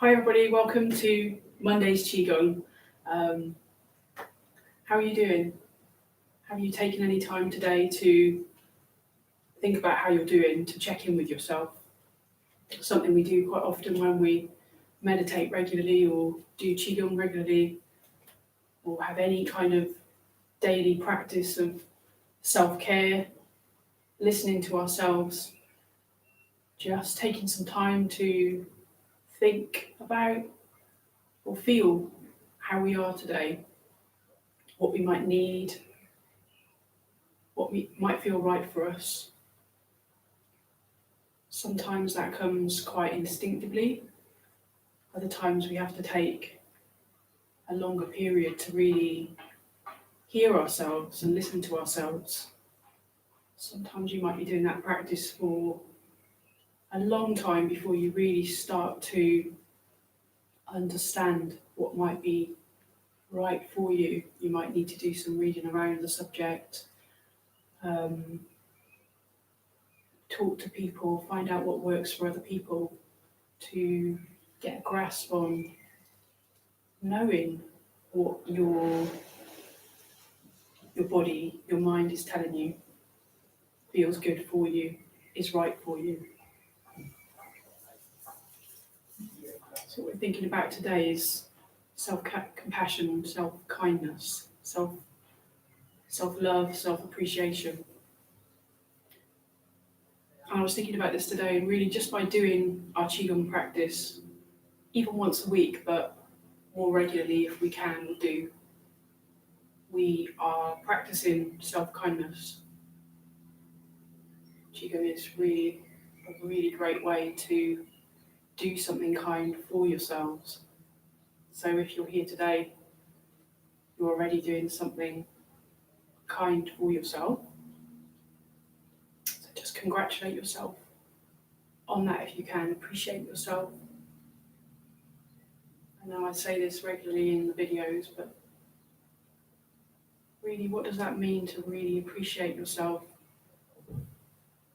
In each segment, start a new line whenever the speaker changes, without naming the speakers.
Hi everybody, welcome to Monday's Qigong. How are you doing? Have you taken any time today to think about how you're doing, to check in with yourself? Something we do quite often when we meditate regularly or do Qigong regularly or have any kind of daily practice of self-care, listening to ourselves, just taking some time to think about or feel how we are today, what we might need, what might feel right for us. Sometimes that comes quite instinctively. Other times we have to take a longer period to really hear ourselves and listen to ourselves. Sometimes you might be doing that practice for a long time before you really start to understand what might be right for you. You might need to do some reading around the subject, talk to people, find out what works for other people to get a grasp on knowing what your body, your mind is telling you feels good for you, is right for you. So what we're thinking about today is self-compassion, self-kindness, self-love, self-appreciation. And I was thinking about this today, and really just by doing our Qigong practice, even once a week, but more regularly if we can do, we are practicing self-kindness. Qigong is really a really great way to do something kind for yourselves. So if you're here today, you're already doing something kind for yourself. So just congratulate yourself on that if you can. Appreciate yourself. I know I say this regularly in the videos, but really, what does that mean to really appreciate yourself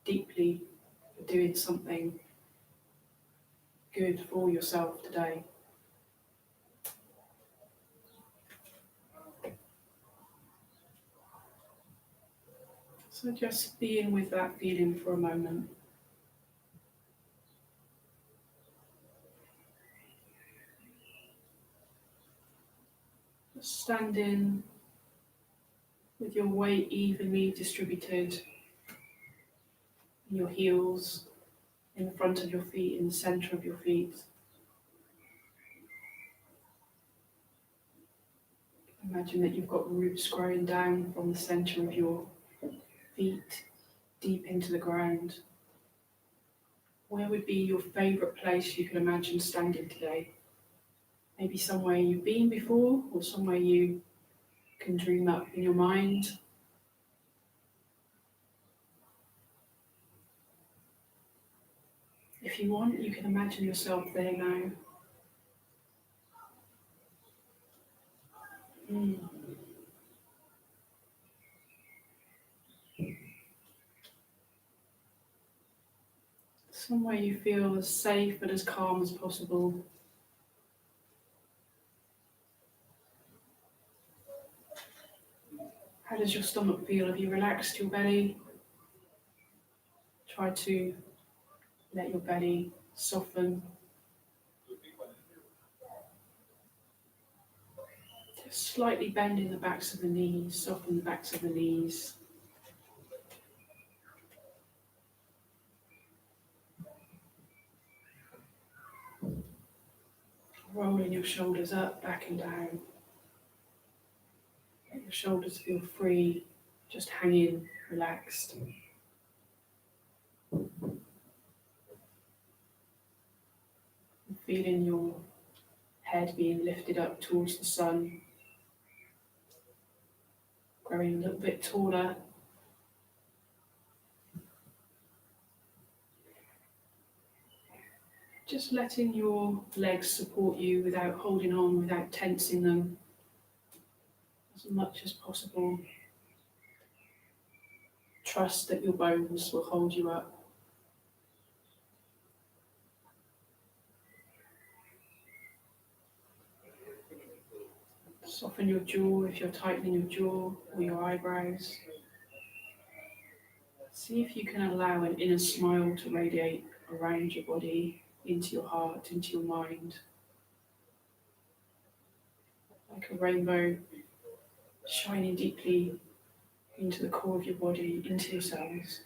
deeply for doing something good for yourself today? So just being with that feeling for a moment. Just standing with your weight evenly distributed in your heels, in the front of your feet, in the centre of your feet. Imagine that you've got roots growing down from the centre of your feet, deep into the ground. Where would be your favourite place you can imagine standing today? Maybe somewhere you've been before, or somewhere you can dream up in your mind. If you want, you can imagine yourself there now. Somewhere you feel as safe and as calm as possible. How does your stomach feel? Have you relaxed your belly? Try to let your belly soften. Just slightly bending the backs of the knees, soften the backs of the knees. Rolling your shoulders up, back and down. Let your shoulders feel free, just hanging, relaxed. And feeling your head being lifted up towards the sun, growing a little bit taller. Just letting your legs support you without holding on, without tensing them as much as possible. Trust that your bones will hold you up. Soften your jaw if you're tightening your jaw or your eyebrows. See if you can allow an inner smile to radiate around your body, into your heart, into your mind. Like a rainbow shining deeply into the core of your body, into your cells.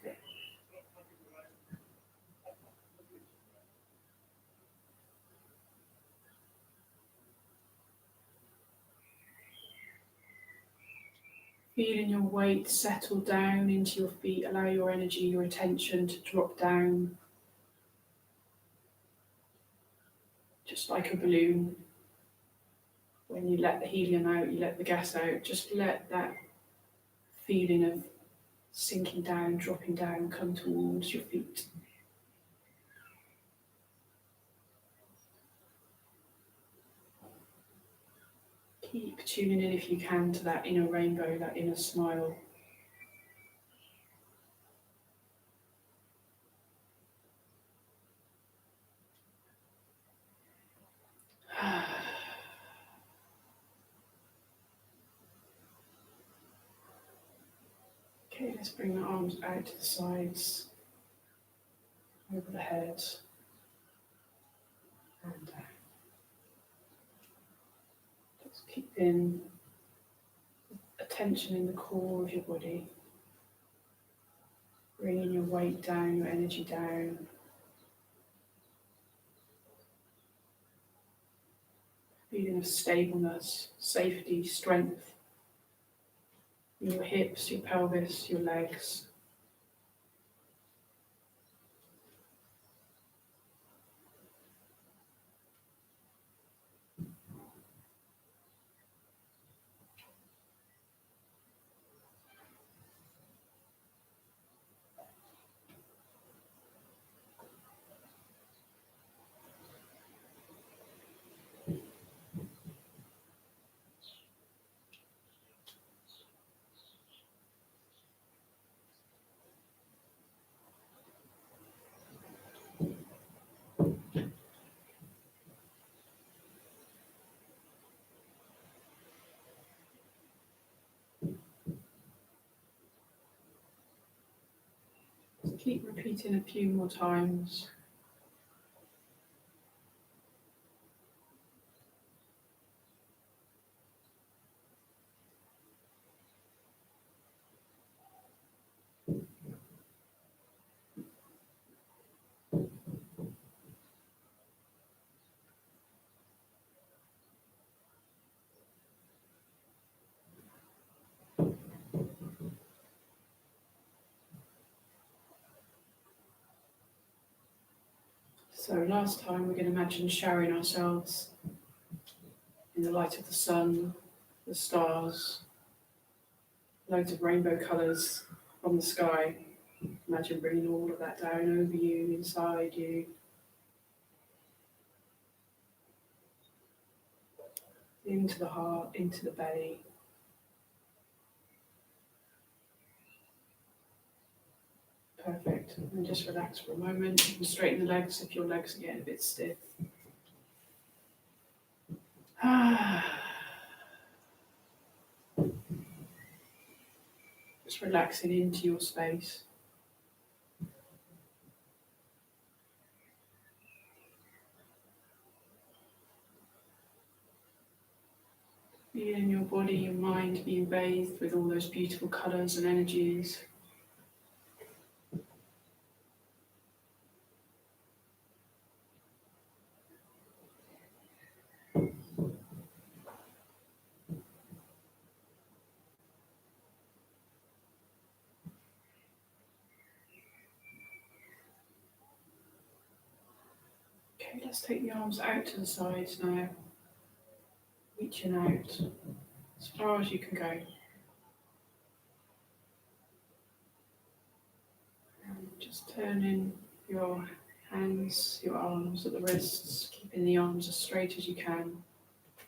Feeling your weight settle down into your feet, allow your energy, your attention to drop down, just like a balloon. When you let the helium out, you let the gas out, just let that feeling of sinking down, dropping down, come towards your feet. Keep tuning in if you can to that inner rainbow, that inner smile. Okay, let's bring the arms out to the sides, over the head, and down. Just keeping attention in the core of your body, bringing your weight down, your energy down. Feeling of stableness, safety, strength in your hips, your pelvis, your legs. So keep repeating a few more times. So last time we're going to imagine showering ourselves in the light of the sun, the stars, loads of rainbow colours from the sky. Imagine bringing all of that down over you, inside you. Into the heart, into the belly. Perfect. And just relax for a moment. You can straighten the legs if your legs are getting a bit stiff. Just relaxing into your space. Feeling your body, your mind being bathed with all those beautiful colours and energies. Okay, let's take the arms out to the sides now. Reaching out as far as you can go. And just turning your hands, your arms at the wrists, keeping the arms as straight as you can.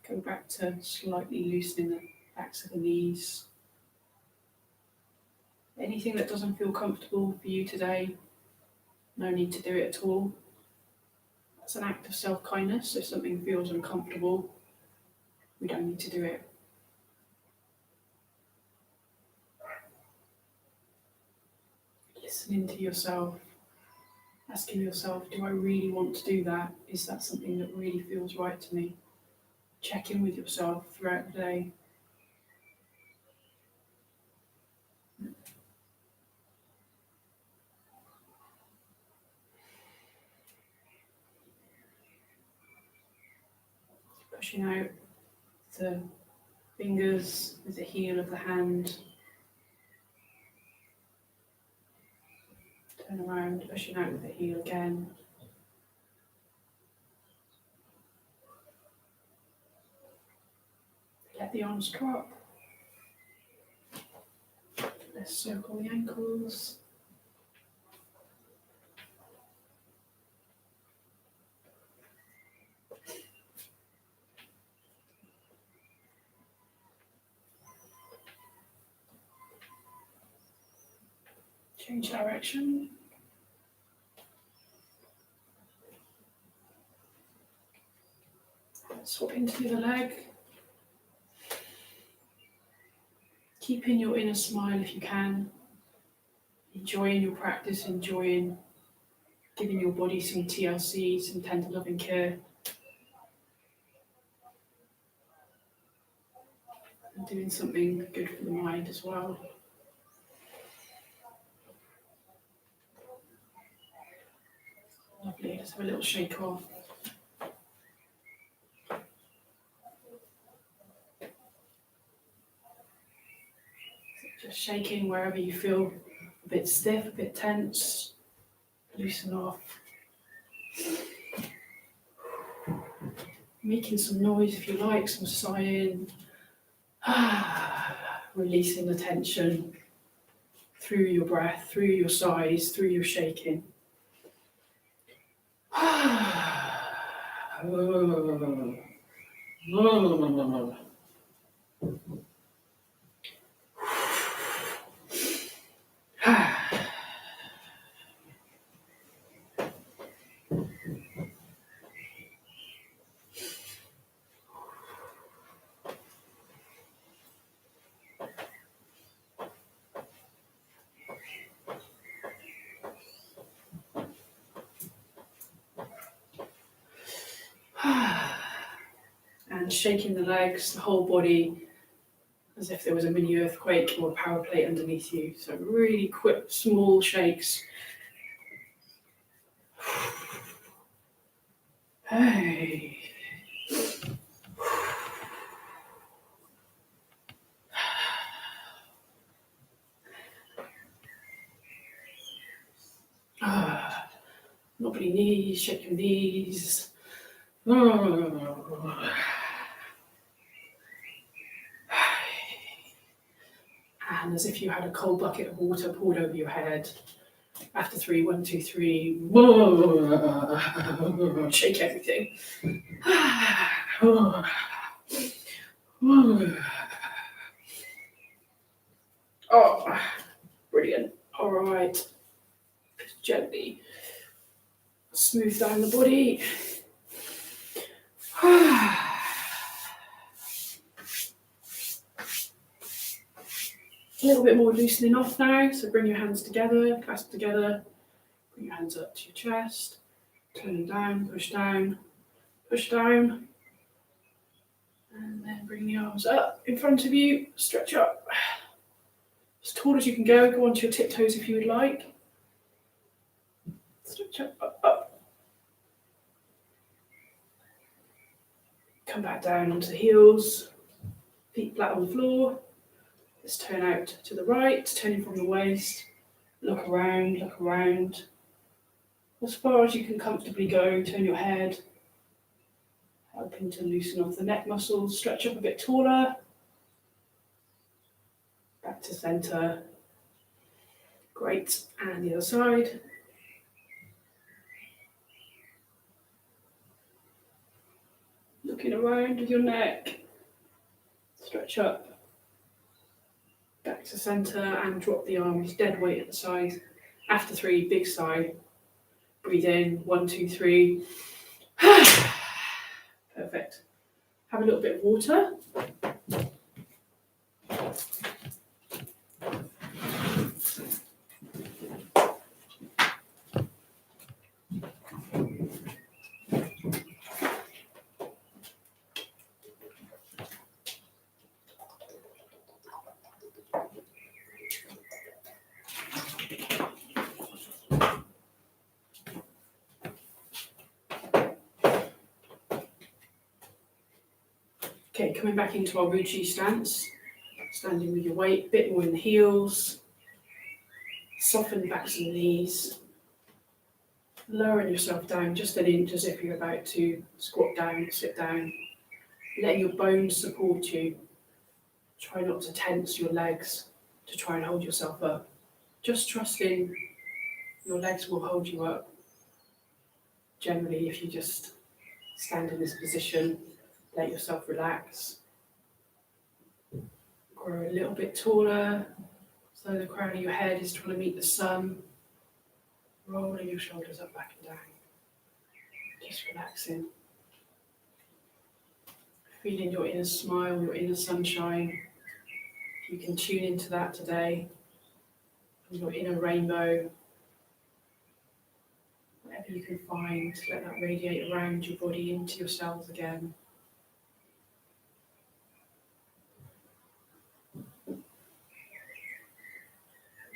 Go back to slightly loosening the backs of the knees. Anything that doesn't feel comfortable for you today, no need to do it at all. That's an act of self-kindness. If something feels uncomfortable, we don't need to do it. Listening to yourself, asking yourself, do I really want to do that? Is that something that really feels right to me? Check in with yourself throughout the day. Pushing out the fingers with the heel of the hand. Turn around, pushing out with the heel again. Let the arms drop. Let's circle the ankles. Change direction. Swap into the other leg. Keeping your inner smile if you can. Enjoying your practice, enjoying giving your body some TLC, some tender loving care. And doing something good for the mind as well. Lovely, let's have a little shake off. Just shaking wherever you feel a bit stiff, a bit tense. Loosen off. Making some noise if you like, some sighing. Releasing the tension through your breath, through your sighs, through your shaking. And shaking the legs, the whole body, as if there was a mini earthquake or a power plate underneath you. So really quick, small shakes. Hey. Knobbly knees, shake your knees. And as if you had a cold bucket of water poured over your head. After 3, 1, 2, 3. Shake everything. Oh, brilliant. All right. Just gently smooth down the body. A little bit more loosening off now, so bring your hands together, clasp together, bring your hands up to your chest, turn them down, push down, and then bring the arms up in front of you, stretch up. As tall as you can go onto your tiptoes if you would like. Stretch up, up, up. Come back down onto the heels, feet flat on the floor. Let's turn out to the right, turning from the waist. Look around. As far as you can comfortably go, turn your head. Helping to loosen off the neck muscles, stretch up a bit taller. Back to center. Great, and the other side. Looking around with your neck. Stretch up. Back to center and drop the arms, dead weight at the side. After 3, big sigh. Breathe in, 1, 2, 3. Perfect. Have a little bit of water. Okay, coming back into our Ruchi stance, standing with your weight, a bit more in the heels, soften the backs of the knees, lowering yourself down just an inch as if you're about to squat down, sit down, letting your bones support you. Try not to tense your legs to try and hold yourself up. Just trusting your legs will hold you up. Generally, if you just stand in this position, let yourself relax. Grow a little bit taller, so the crown of your head is trying to meet the sun. Rolling your shoulders up, back and down. Just relaxing. Feeling your inner smile, your inner sunshine. You can tune into that today. Your inner rainbow. Whatever you can find, let that radiate around your body into your cells again.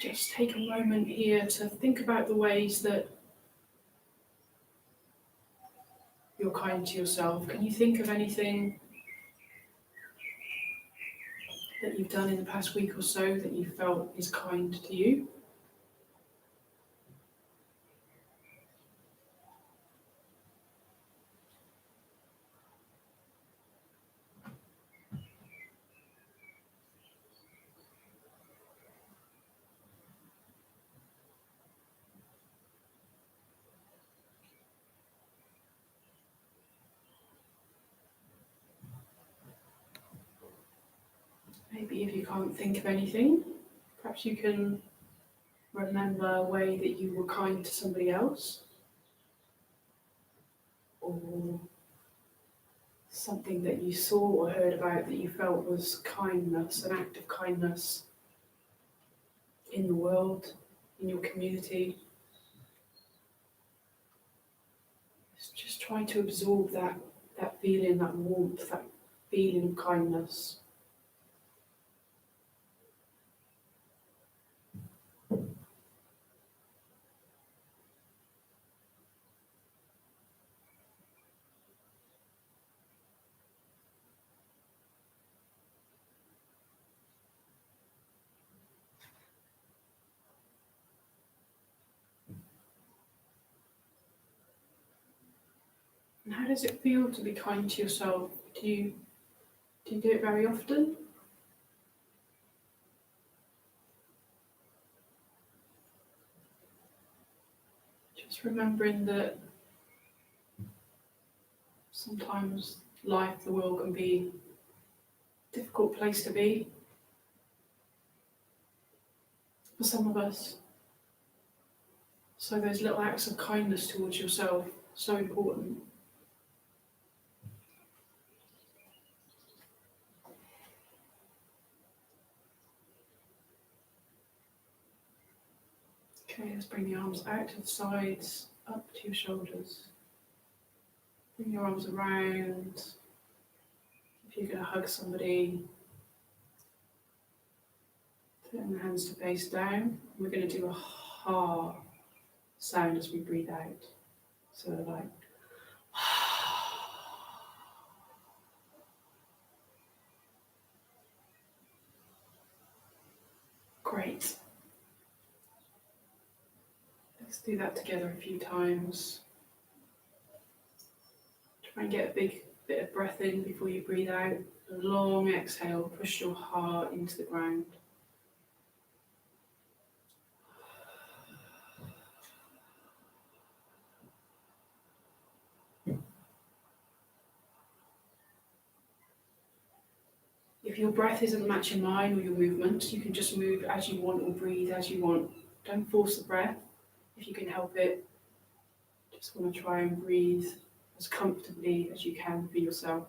Just take a moment here to think about the ways that you're kind to yourself. Can you think of anything that you've done in the past week or so that you felt is kind to you? Maybe if you can't think of anything, perhaps you can remember a way that you were kind to somebody else, or something that you saw or heard about that you felt was kindness, an act of kindness in the world, in your community. Just try to absorb that feeling, that warmth, that feeling of kindness. And how does it feel to be kind to yourself? Do you do it very often? Just remembering that sometimes life, the world can be a difficult place to be for some of us. So those little acts of kindness towards yourself, so important. Okay, let's bring the arms out to the sides, up to your shoulders. Bring your arms around. If you're going to hug somebody, turn the hands to face down. We're going to do a ha sound as we breathe out. So like, great. Let's do that together a few times. Try and get a big bit of breath in before you breathe out. A long exhale, push your heart into the ground. If your breath isn't matching mine or your movement, you can just move as you want or breathe as you want. Don't force the breath. If you can help it, just want to try and breathe as comfortably as you can for yourself.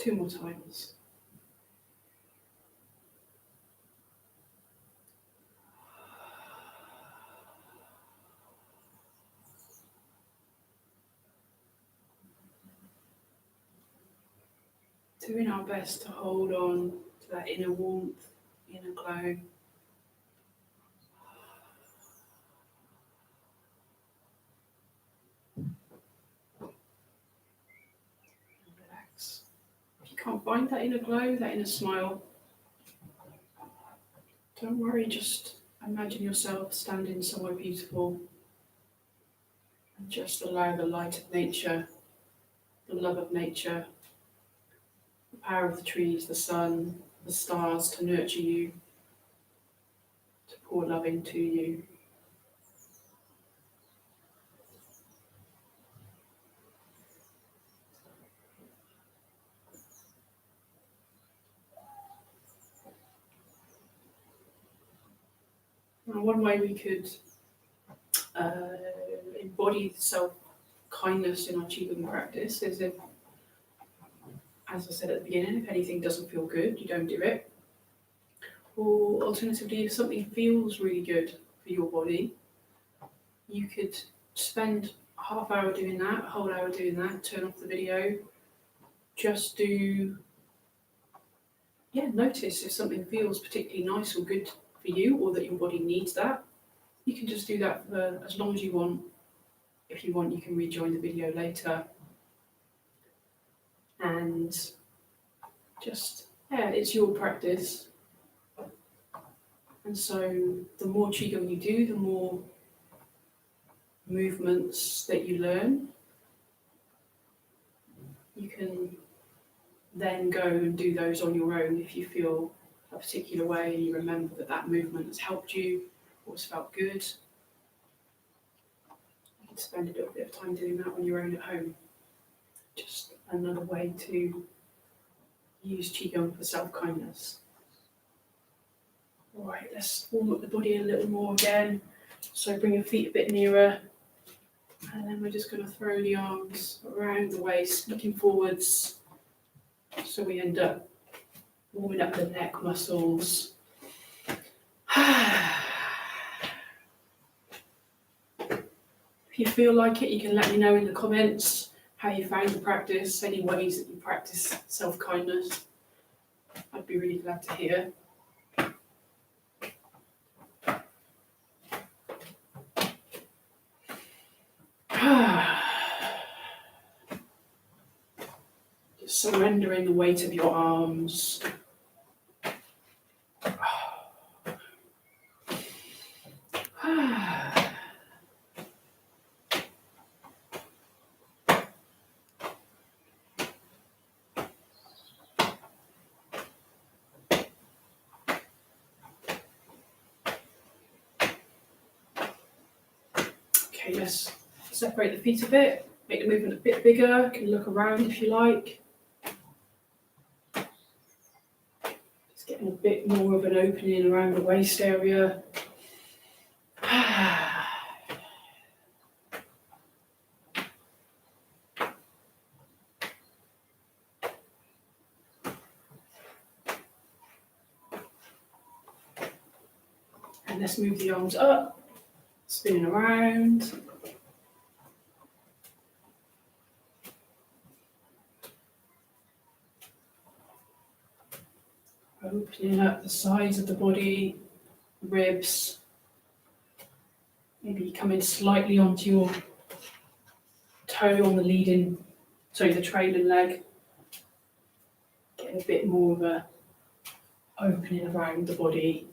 2 more times. Doing our best to hold on to that inner warmth, inner glow. Relax. If you can't find that inner glow, that inner smile, don't worry, just imagine yourself standing somewhere beautiful and just allow the light of nature, the love of nature, the power of the trees, the sun, the stars to nurture you, to pour love into you. Now, one way we could embody self-kindness in our Qigong practice is if, as I said at the beginning, if anything doesn't feel good, you don't do it. Or alternatively, if something feels really good for your body, you could spend a half hour doing that, a whole hour doing that, turn off the video, just notice if something feels particularly nice or good for you, or that your body needs that. You can just do that for as long as you want. If you want, you can rejoin the video later. And just, it's your practice. And so the more Qigong you do, the more movements that you learn. You can then go and do those on your own if you feel a particular way and you remember that that movement has helped you or has felt good. You can spend a little bit of time doing that on your own at home. Just another way to use Qigong for self-kindness. All right, let's warm up the body a little more again. So bring your feet a bit nearer. And then we're just going to throw the arms around the waist, looking forwards. So we end up warming up the neck muscles. If you feel like it, you can let me know in the comments how you found the practice, any ways that you practice self-kindness. I'd be really glad to hear. Just surrendering the weight of your arms. Okay, let's separate the feet a bit, make the movement a bit bigger. You can look around if you like. Just getting a bit more of an opening around the waist area. And let's move the arms up, spinning around. Opening up the sides of the body, ribs. Maybe coming slightly onto your toe on the trailing leg. Getting a bit more of a opening around the body.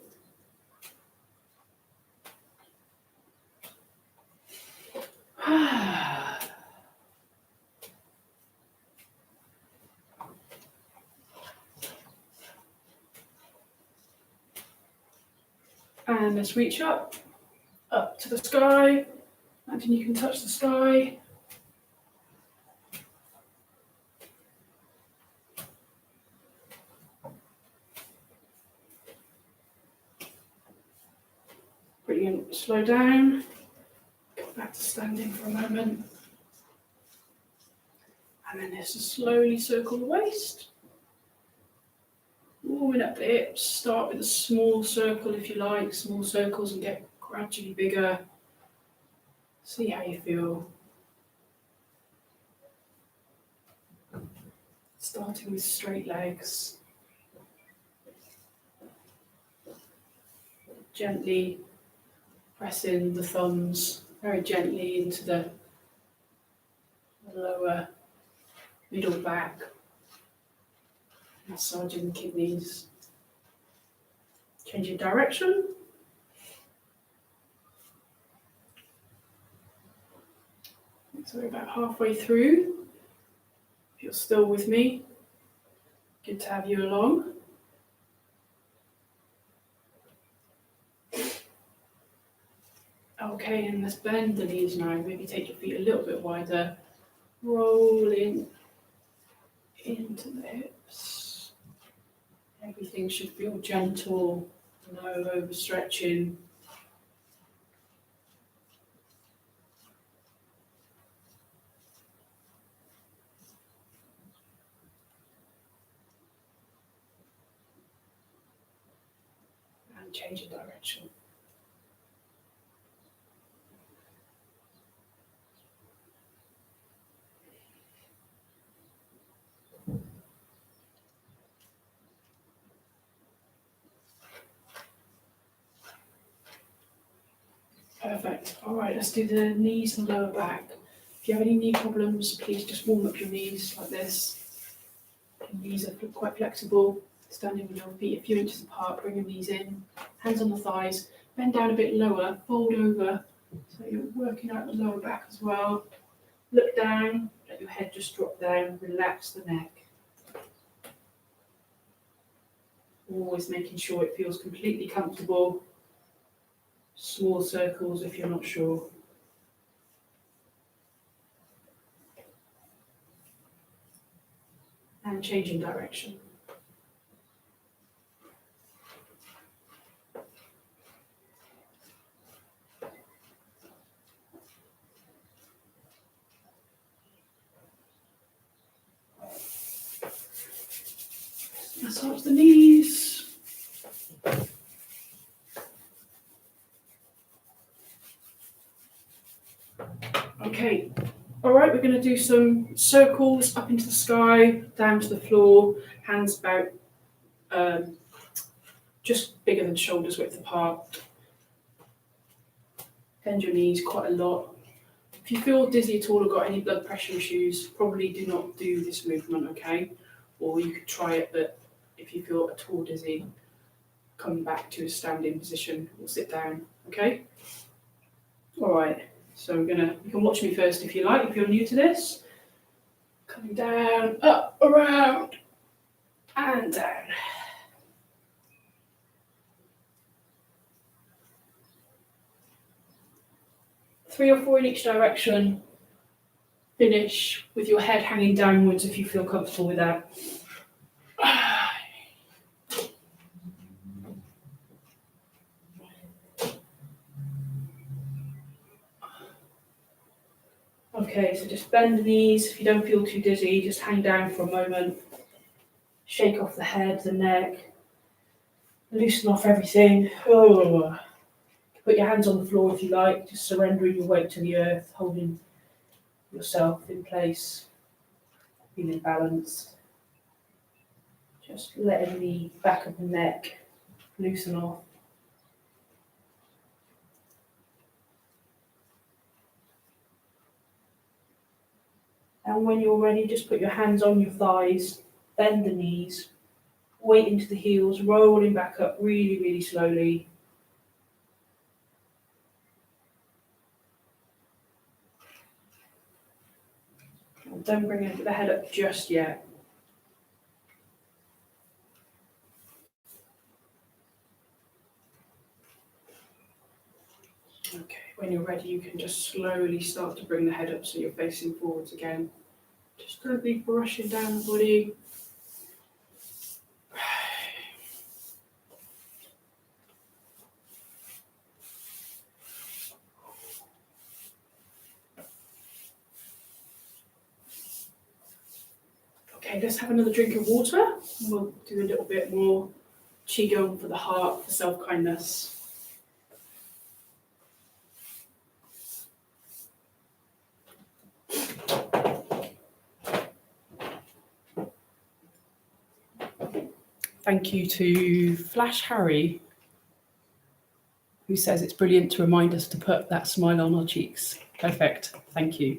And let's reach up to the sky. Imagine you can touch the sky. Brilliant. Slow down. Go back to standing for a moment. And then let's just slowly circle the waist. warming up the hips. Start with a small circle if you like, small circles, and get gradually bigger. See how you feel. Starting with straight legs. Gently pressing the thumbs very gently into the lower middle back, massaging the kidneys. Change your direction. So we're about halfway through. If you're still with me, good to have you along. Okay, and let's bend the knees now. Maybe take your feet a little bit wider. Rolling into the hips. Everything should feel gentle, no overstretching. And change your direction. Perfect. All right, let's do the knees and lower back. If you have any knee problems, please just warm up your knees like this. Your knees are quite flexible. Standing with your feet a few inches apart, bring your knees in, hands on the thighs, bend down a bit lower, fold over, so you're working out the lower back as well. Look down, let your head just drop down, relax the neck. Always making sure it feels completely comfortable. Small circles if you're not sure. And changing direction. Massage the knees. Okay, all right, we're going to do some circles up into the sky, down to the floor, hands about just bigger than shoulders width apart. Bend your knees quite a lot. If you feel dizzy at all or got any blood pressure issues, probably do not do this movement, okay? Or you could try it, but if you feel at all dizzy, come back to a standing position or sit down, okay? All right, so you can watch me first if you like, if you're new to this. Coming down, up, around, and down. 3 or 4 in each direction. Finish with your head hanging downwards if you feel comfortable with that. Okay, so just bend the knees. If you don't feel too dizzy, just hang down for a moment. Shake off the head, the neck. Loosen off everything. Oh. Put your hands on the floor if you like, just surrendering your weight to the earth, holding yourself in place, feeling balanced. Just letting the back of the neck loosen off. And when you're ready, just put your hands on your thighs, bend the knees, weight into the heels, rolling back up really, really slowly. And don't bring the head up just yet. Okay, when you're ready, you can just slowly start to bring the head up so you're facing forwards again. Just don't be brushing down the body. Okay, let's have another drink of water. We'll do a little bit more Qigong for the heart, for self-kindness. Thank you to Flash Harry, who says it's brilliant to remind us to put that smile on our cheeks. Perfect. Thank you.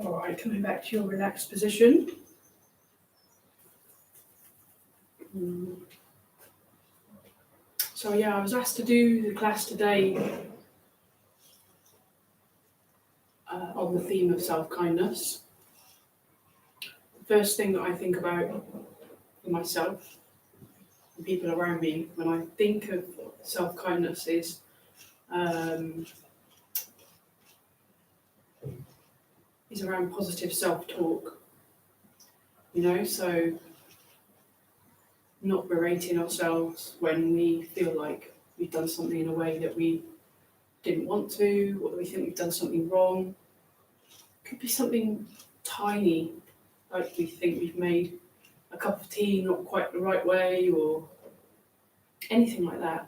All right, coming back to your relaxed position. So yeah, I was asked to do the class today on the theme of self-kindness. The first thing that I think about for myself and people around me when I think of self-kindness is around positive self-talk. You know, so not berating ourselves when we feel like we've done something in a way that we didn't want to, or that we think we've done something wrong. It could be something tiny, like we think we've made a cup of tea not quite the right way, or anything like that.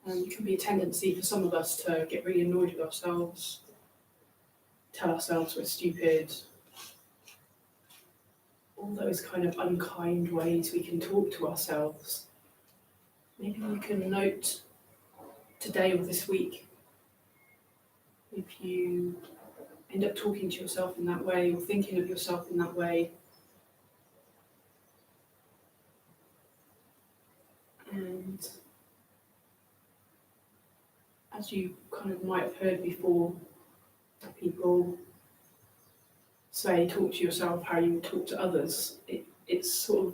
It can be a tendency for some of us to get really annoyed with ourselves, tell ourselves we're stupid, all those kind of unkind ways we can talk to ourselves. Maybe you can note today or this week if you end up talking to yourself in that way or thinking of yourself in that way. And as you kind of might have heard before, people say talk to yourself how you would talk to others. It's sort of,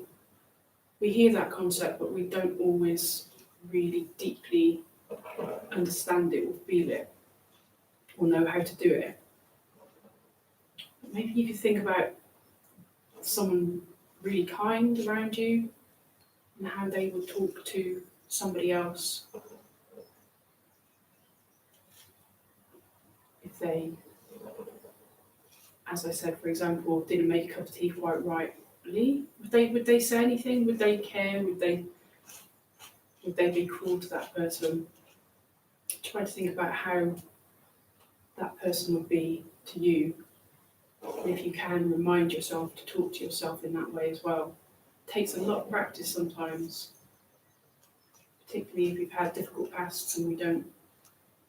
we hear that concept, but we don't always really deeply understand it or feel it or know how to do it. Maybe you could think about someone really kind around you and how they would talk to somebody else if they, as I said, for example, didn't make a cup of tea quite rightly. Would they say anything? Would they care? Would they be cruel to that person? Try to think about how that person would be to you. And if you can, remind yourself to talk to yourself in that way as well. It takes a lot of practice sometimes, particularly if we've had difficult pasts and we're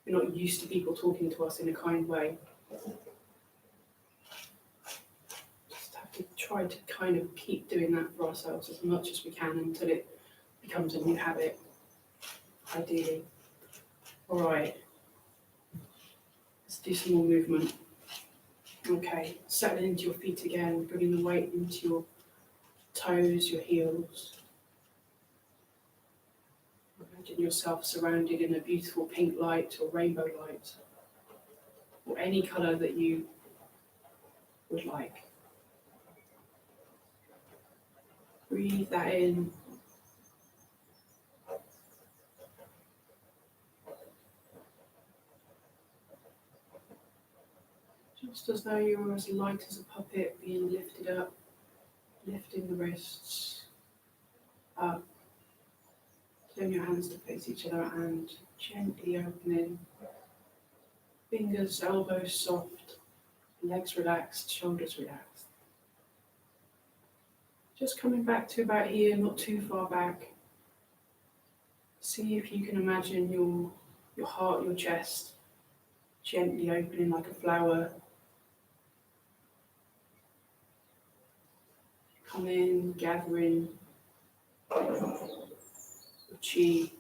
not used to people talking to us in a kind way. Just have to try to kind of keep doing that for ourselves as much as we can until it becomes a new habit, ideally. All right, let's do some more movement. Okay, settling into your feet again, bringing the weight into your toes, your heels. Imagine yourself surrounded in a beautiful pink light or rainbow light, or any colour that you would like. Breathe that in. Just as though you're as light as a puppet being lifted up, lifting the wrists up. Turn your hands to face each other and gently opening. Fingers, elbows soft, legs relaxed, shoulders relaxed. Just coming back to about here, not too far back. See if you can imagine your heart, your chest, gently opening like a flower. Come in, gathering the chi,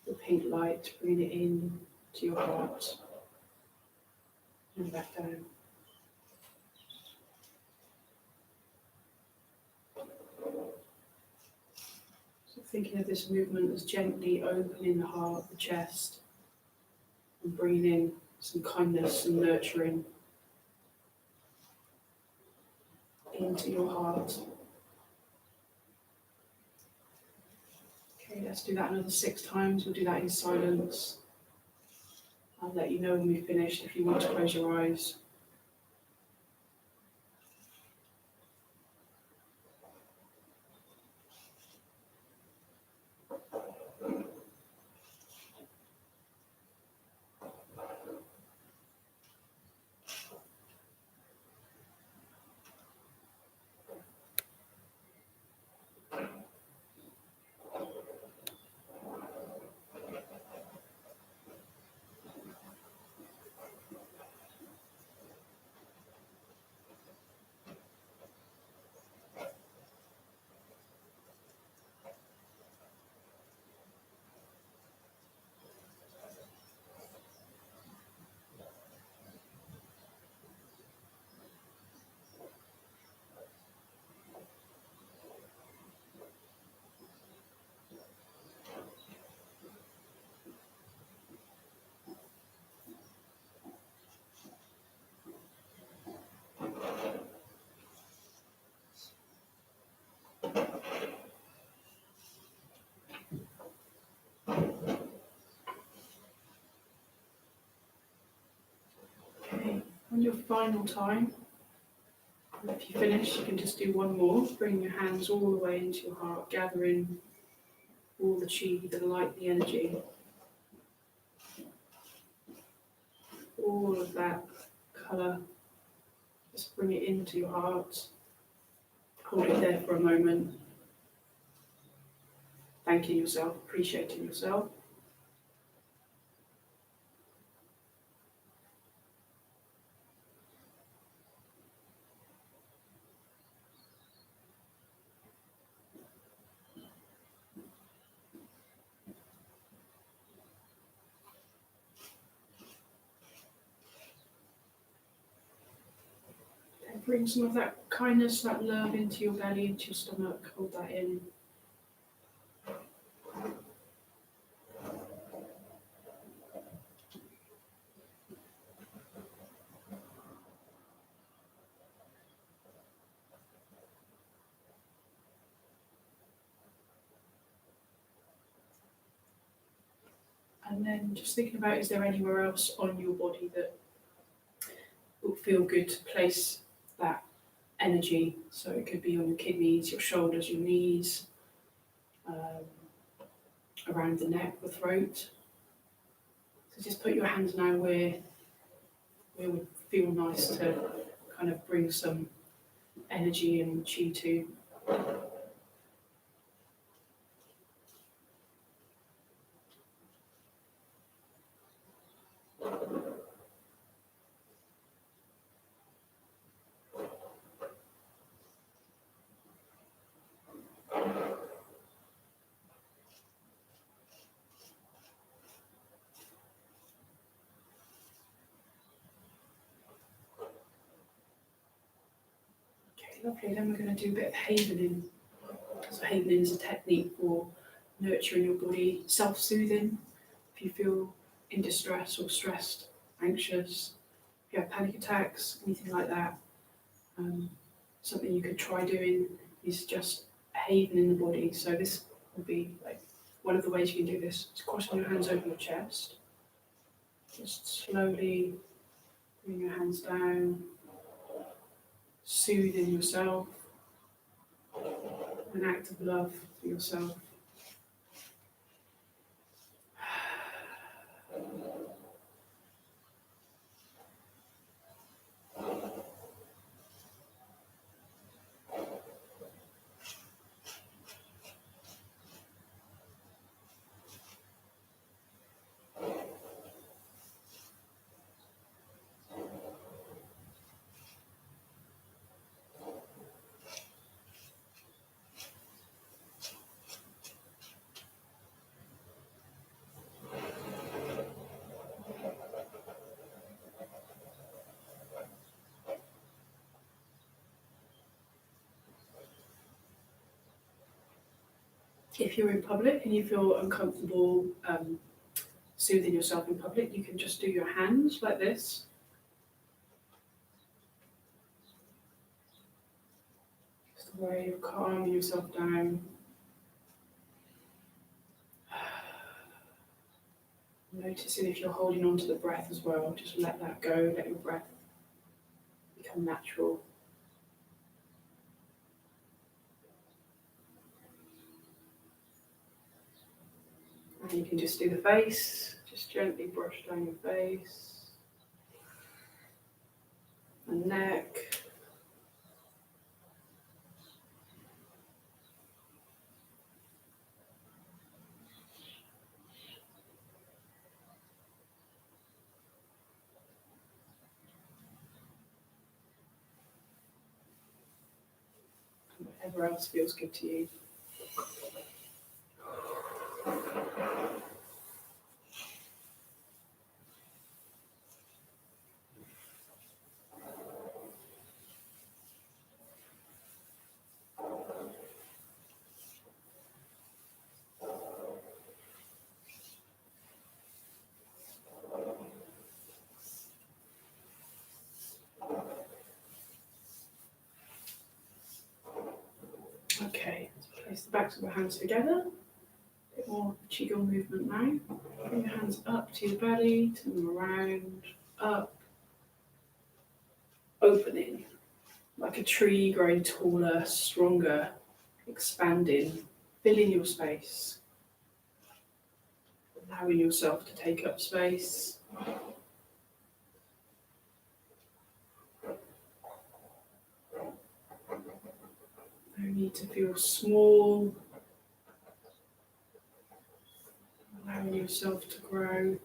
the pink light, bring it in to your heart and back down. So thinking of this movement as gently opening the heart, the chest, and breathing some kindness and nurturing onto your heart. Okay, let's do that another 6 times. We'll do that in silence. I'll let you know when we've finished if you want to close your eyes. Okay, on your final time, if you finish, you can just do one more. Bring your hands all the way into your heart, gathering all the chi, the light, the energy, all of that colour. Just bring it into your heart. Hold it there for a moment. Thanking yourself, appreciating yourself. And bring some of that kindness, that love into your belly, into your stomach. Hold that in. And then just thinking about, is there anywhere else on your body that will feel good to place that energy? So it could be on your kidneys, your shoulders, your knees, around the neck, the throat. So just put your hands now where it would feel nice to kind of bring some energy and chi to. Lovely, then we're going to do a bit of havening. So havening is a technique for nurturing your body, self-soothing. If you feel in distress or stressed, anxious, if you have panic attacks, anything like that, something you could try doing is just havening the body. So this will be like one of the ways you can do this. Is crossing your hands over your chest. Just slowly bring your hands down, soothing yourself, an act of love for yourself. If you're in public and you feel uncomfortable soothing yourself in public, you can just do your hands like this. a way of calming yourself down. Noticing if you're holding on to the breath as well, just let that go, let your breath become natural. And you can just do the face, just gently brush down your face, and neck. Whatever else feels good to you. Okay, let's place the backs of our hands together. A bit more Qigong movement now. Bring your hands up to your belly, turn them around, up, opening, like a tree growing taller, stronger, expanding, filling your space, allowing yourself to take up space. No need to feel small, allowing yourself to grow.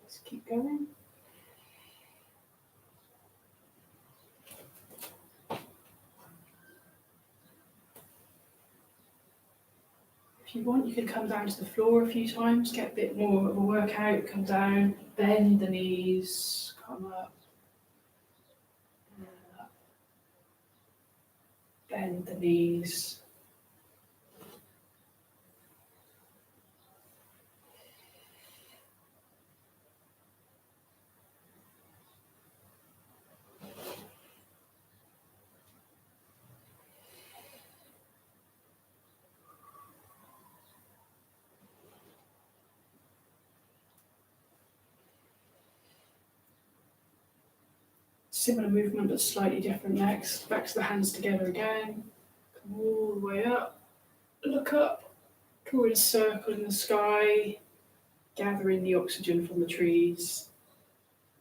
Let's keep going. If you want, you can come down to the floor a few times, get a bit more of a workout, come down, bend the knees, come up, and up. Bend the knees. Similar movement but slightly different next. Back to the hands together again. Come all the way up. Look up. Drawing a circle in the sky. Gathering the oxygen from the trees.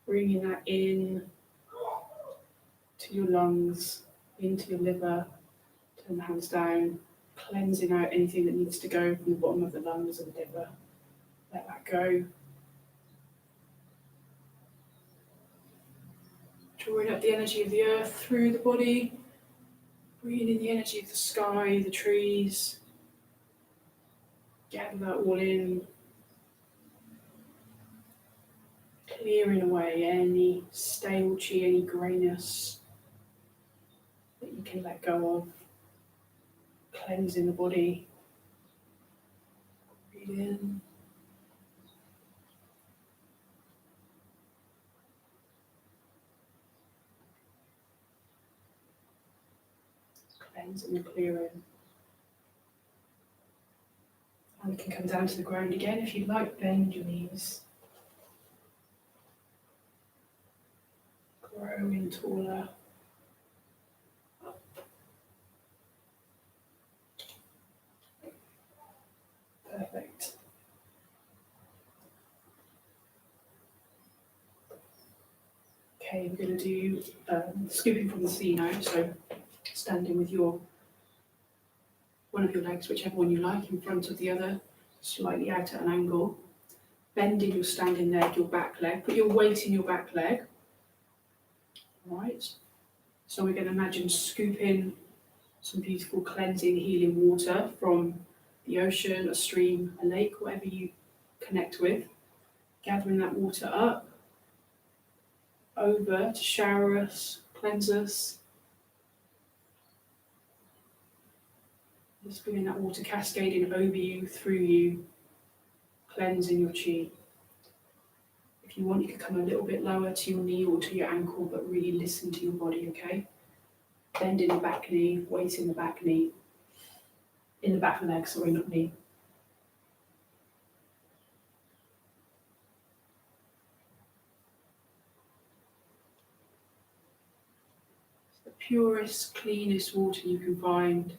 Bringing that in to your lungs, into your liver. Turn the hands down. Cleansing out anything that needs to go from the bottom of the lungs and liver. Let that go. Drawing up the energy of the earth through the body, bringing in the energy of the sky, the trees. Gather that all in. Clearing away any stale chi, any greyness that you can let go of. Cleansing the body. Breathe in. Cleansing and clearing. And we can come down to the ground again if you'd like. Bend your knees. Growing taller. Up. Perfect. Okay, we're going to do scooping from the sea now. So standing with one of your legs, whichever one you like, in front of the other, slightly out at an angle. bending your standing leg, your back leg. Put your weight in your back leg. Right. So we're going to imagine scooping some beautiful cleansing, healing water from the ocean, a stream, a lake, whatever you connect with. Gathering that water up, over to shower us, cleanse us. Just feeling that water cascading over you, through you, cleansing your chi. If you want, you can come a little bit lower to your knee or to your ankle, but really listen to your body, okay? Bend in the back knee, weight in the back knee. In the back leg, sorry, not knee. It's the purest, cleanest water you can find.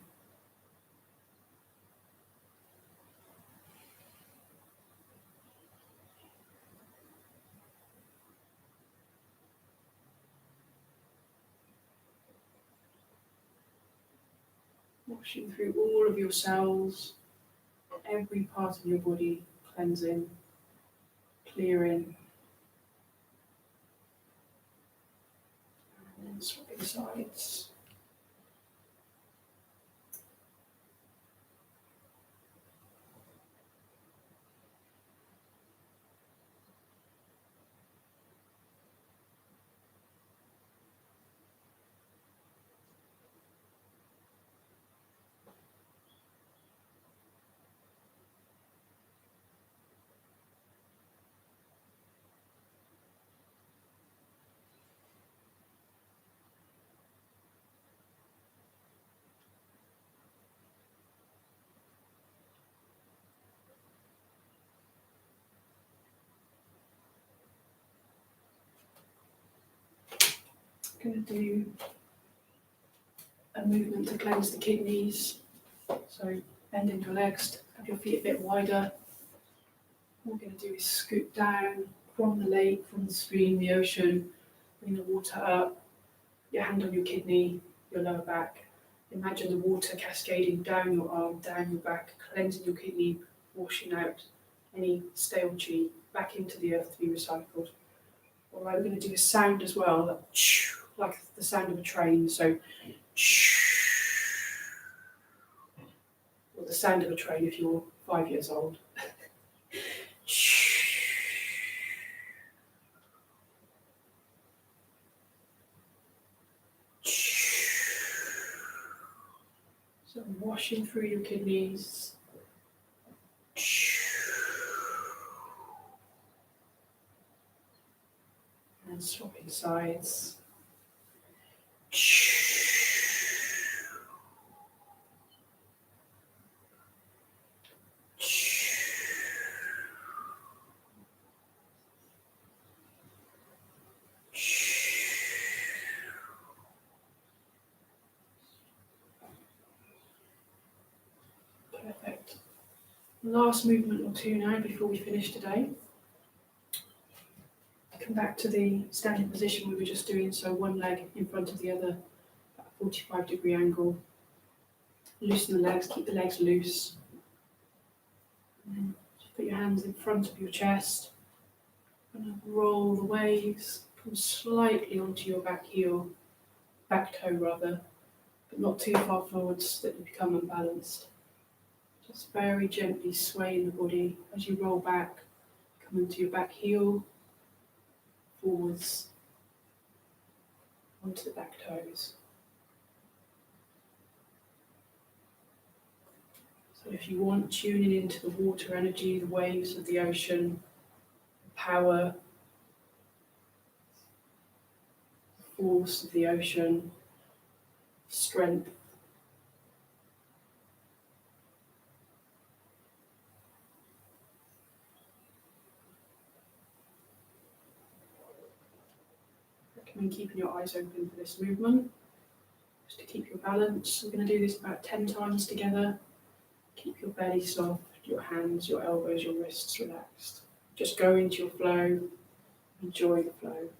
Washing through all of your cells, every part of your body, cleansing, clearing, and then swapping sides. I'm going to do a movement to cleanse the kidneys. So bending your legs, have your feet a bit wider. What we're going to do is scoop down from the lake, from the stream, the ocean, bring the water up, your hand on your kidney, your lower back. Imagine the water cascading down your arm, down your back, cleansing your kidney, washing out any stale chi back into the earth to be recycled. All right, we're going to do a sound as well, like the sound of a train. So, or the sound of a train if you're 5 years old. So washing through your kidneys. And swapping sides. Perfect. Last movement or two now before we finish today. Come back to the standing position we were just doing, so one leg in front of the other at a 45-degree angle. Loosen the legs, keep the legs loose. And then just put your hands in front of your chest. And roll the waves, come slightly onto your back heel, back toe rather, but not too far forwards that you become unbalanced. Just very gently swaying the body as you roll back, come into your back heel, forwards, onto the back toes. So if you want, tuning into the water energy, the waves of the ocean, the power, the force of the ocean, strength. Recommend keeping your eyes open for this movement, just to keep your balance. We're going to do this about 10 times together. Keep your belly soft, your hands, your elbows, your wrists relaxed. Just go into your flow, enjoy the flow.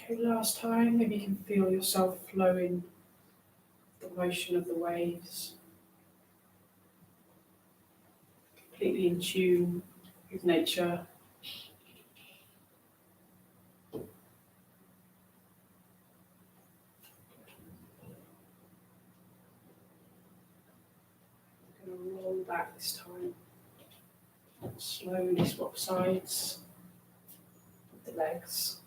Okay, last time, maybe you can feel yourself flowing the motion of the waves, completely in tune with nature. I'm going to roll back this time. Slowly swap sides of the legs.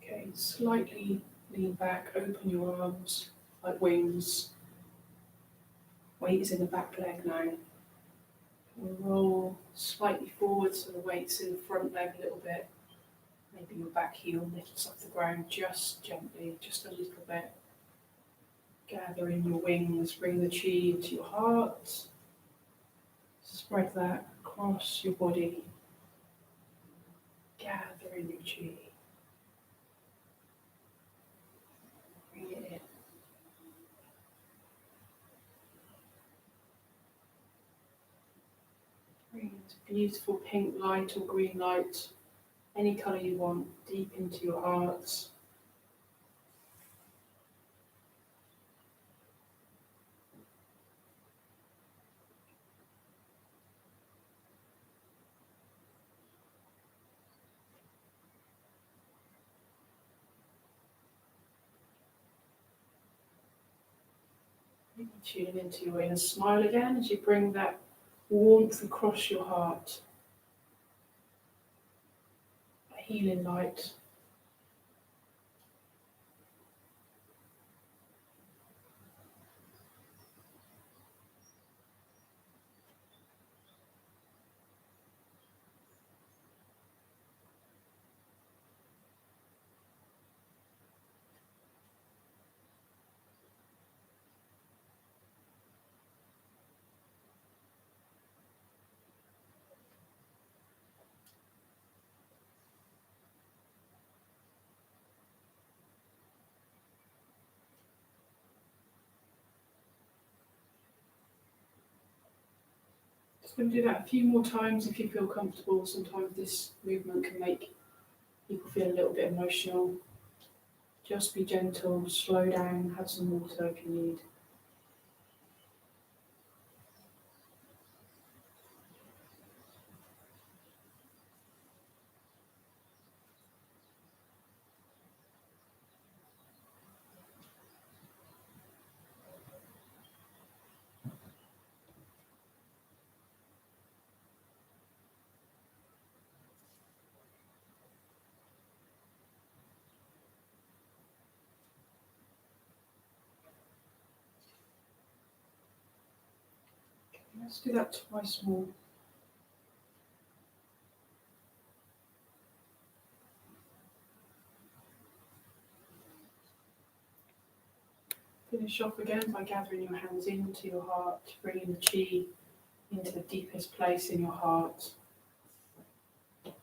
Okay, slightly lean back, open your arms like wings. Weight is in the back leg now. We'll roll slightly forward so the weight's in the front leg a little bit. Maybe your back heel lifts off the ground just gently, just a little bit. Gather in your wings, bring the chi into your heart. Spread that across your body. Gather in your chi. Bring it in. Bring this beautiful pink light or green light, any colour you want, deep into your heart. Tune into your inner smile again as you bring that warmth across your heart. A healing light. Just going to do that a few more times if you feel comfortable. Sometimes this movement can make people feel a little bit emotional. Just be gentle, slow down, have some water if you need. Let's do that twice more. Finish off again by gathering your hands into your heart, bringing the chi into the deepest place in your heart. Just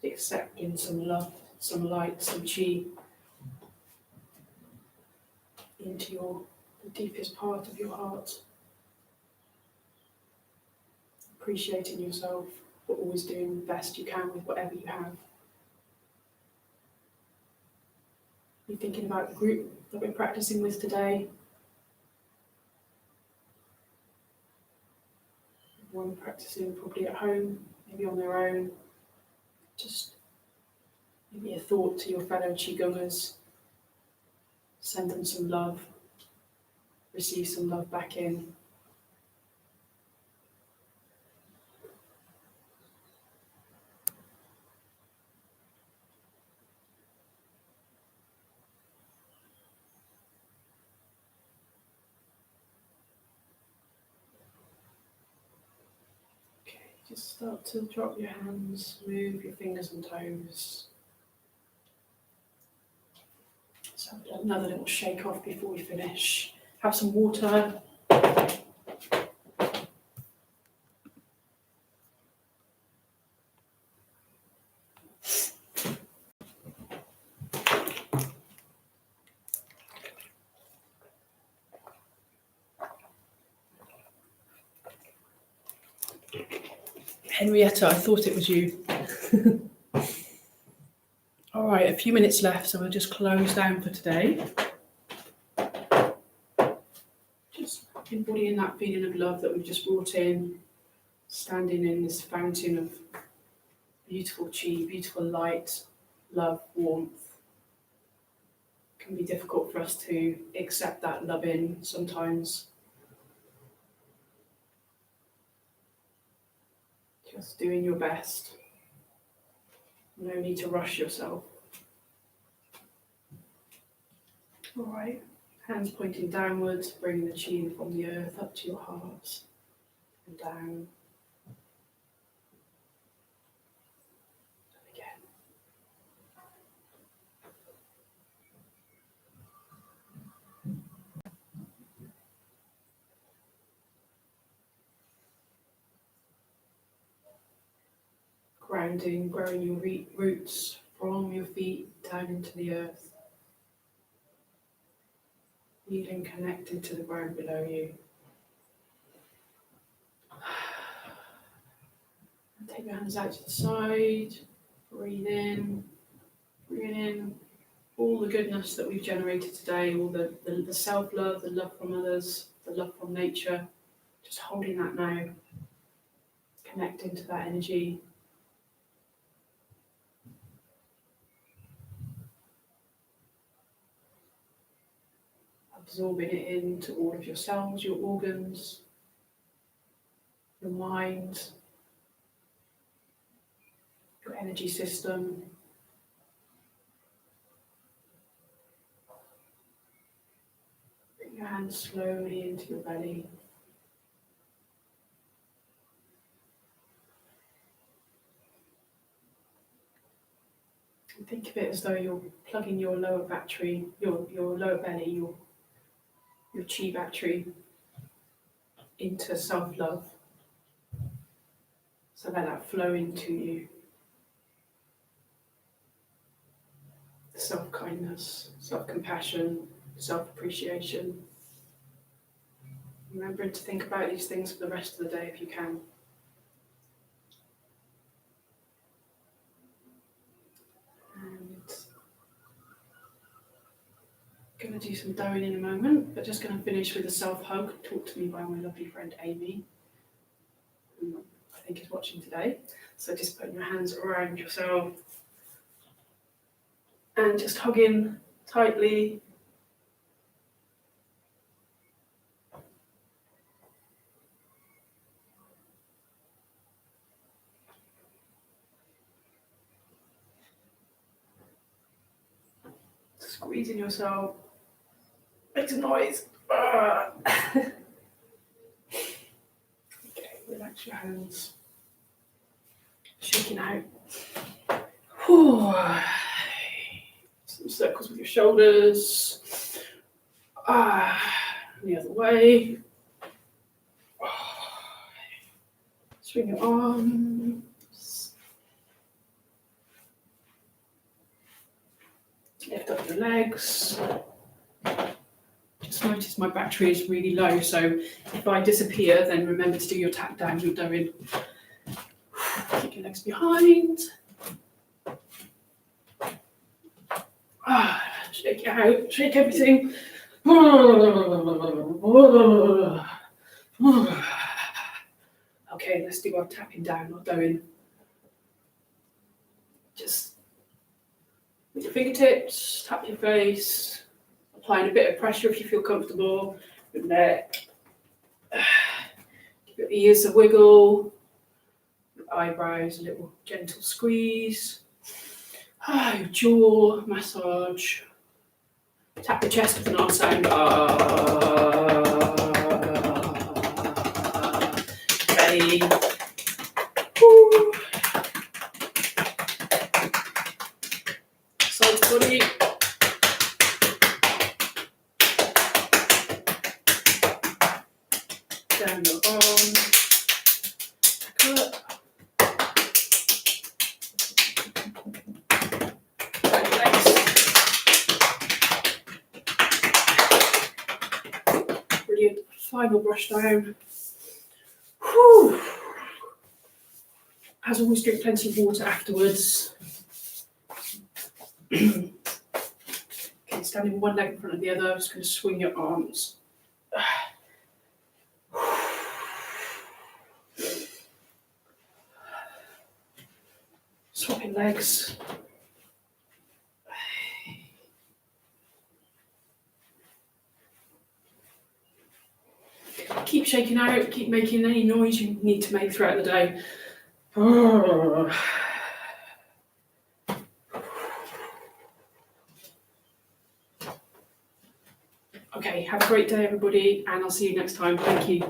accepting some love, some light, some chi into the deepest part of your heart. Appreciating yourself, but always doing the best you can with whatever you have. You're thinking about the group that we're practicing with today. One practicing probably at home, maybe on their own. Just maybe a thought to your fellow Qigongers. Send them some love. Receive some love back in. Okay, just start to drop your hands, move your fingers and toes. So another little shake off before we finish. Have some water. Henrietta, I thought it was you. right, a few minutes left, so we'll just close down for today. Just embodying that feeling of love that we've just brought in, standing in this fountain of beautiful chi, beautiful light, love, warmth. It can be difficult for us to accept that love in sometimes. Just doing your best. No need to rush yourself. All right, hands pointing downwards, bringing the chi in from the earth up to your heart and down. And again. Grounding, growing your roots from your feet down into the earth. Feeling connected to the ground below you. And take your hands out to the side. Breathe in. Bring in all the goodness that we've generated today, all the self-love, the love from others, the love from nature. Just holding that now. Connecting to that energy. Absorbing it into all of your cells, your organs, your mind, your energy system. Bring your hands slowly into your belly. And think of it as though you're plugging your lower battery, your lower belly, your chi battery into self-love. So let that flow into you. Self-kindness, self-compassion, self-appreciation. Remembering to think about these things for the rest of the day if you can. And I'm going to do some doing in a moment, but just going to finish with a self-hug taught to me by my lovely friend Amy, who I think is watching today. So just putting your hands around yourself and just hugging tightly. Squeezing yourself. Makes a noise. Okay, relax your hands. Shaking out. Some circles with your shoulders. The other way. Swing your arms. Lift up your legs. Just notice my battery is really low, so if I disappear, then remember to do your tap down. You're doing. Keep your legs behind. Shake it out. Shake everything. Okay, let's do our tapping down or doing. Just with your fingertips, tap your face, applying a bit of pressure if you feel comfortable. Your neck. Give your ears a wiggle. Your eyebrows a little gentle squeeze. Your jaw massage. Tap the chest with an R sound. Belly. Woo. Side body. Down your arm. Back up. Down your legs. Brilliant. Final brush down. Whew. As always, drink plenty of water afterwards. Okay, standing one leg in front of the other, just going to swing your arms. Swapping legs. Keep shaking out, keep making any noise you need to make throughout the day. Okay, have a great day, everybody, and I'll see you next time. Thank you.